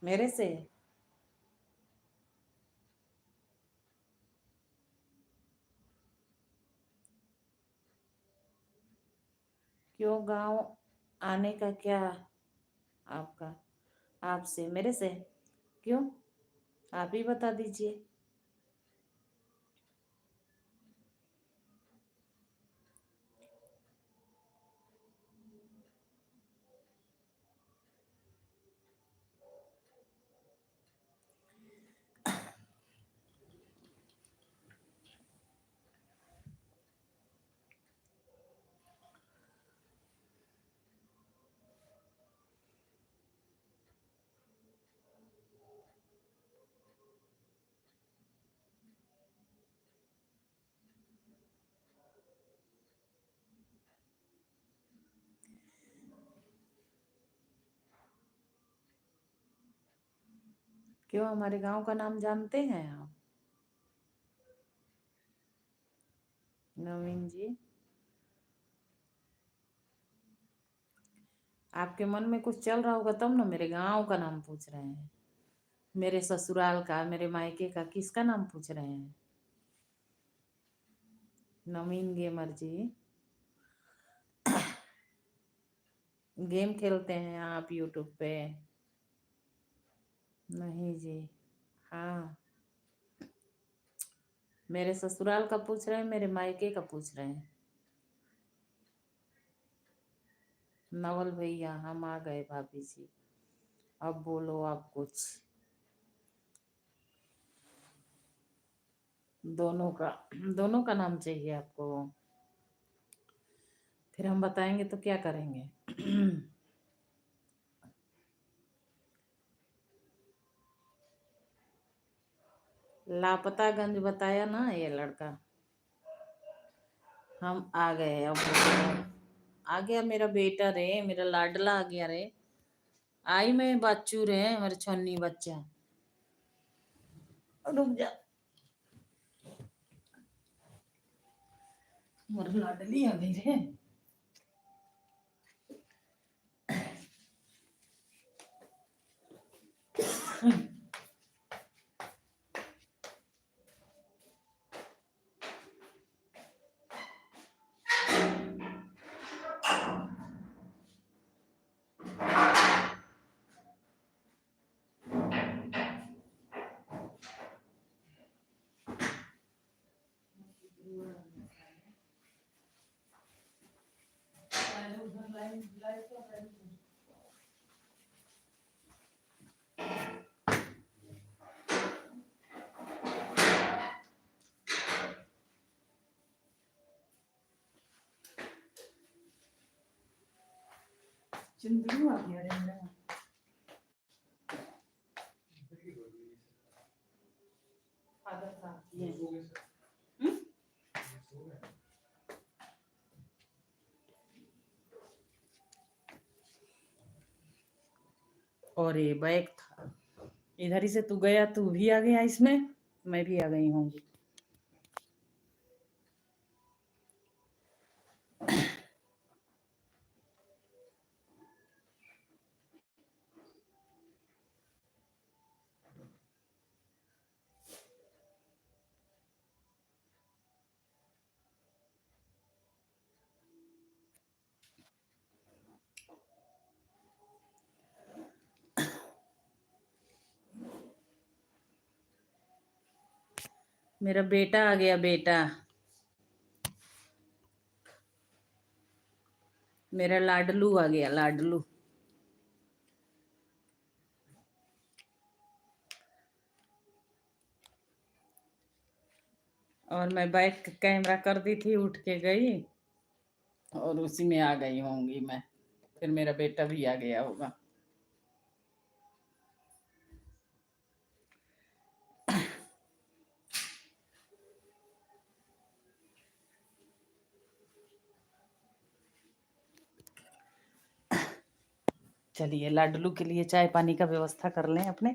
मेरे से? क्यों गांव आने का क्या आपका? आपसे? मेरे से? क्यों? आप ही बता दीजिए। क्यों, हमारे गांव का नाम जानते हैं आप? नवीन जी, आपके मन में कुछ चल रहा होगा तब ना मेरे गांव का नाम पूछ रहे हैं। मेरे ससुराल का, मेरे मायके का, किसका नाम पूछ रहे हैं? नवीन गेमर जी, गेम खेलते हैं आप यूट्यूब पे? नहीं जी। हाँ, मेरे ससुराल का पूछ रहे हैं, मेरे मायके का पूछ रहे हैं। नवल भैया, हम आ गए भाभी जी। अब बोलो आप कुछ। दोनों का, दोनों का नाम चाहिए आपको? फिर हम बताएंगे तो क्या करेंगे? लापतागंज बताया ना ये लड़का। हम आ गए, अब बोलो। आ गया मेरा बेटा रे, मेरा लाडला आ गया रे। आई मैं बच्चू रे, मेरे छन्नी बच्चा। रुक जा, मोर लाडली आ गई रे। चिंदू आ गया रे मेरा। फादर साहब ये। हम्म? और ये बैग था इधर ही से, तू गया, तू भी आ गया इसमें, मैं भी आ गई होंगी। मेरा बेटा आ गया, बेटा। मेरा लाडलू आ गया, लाडलू। और मैं बैक कैमरा कर दी थी, उठ के गई और उसी में आ गई होंगी मैं। फिर मेरा बेटा भी आ गया होगा। चलिए, लाडलू के लिए चाय पानी का व्यवस्था कर लें अपने।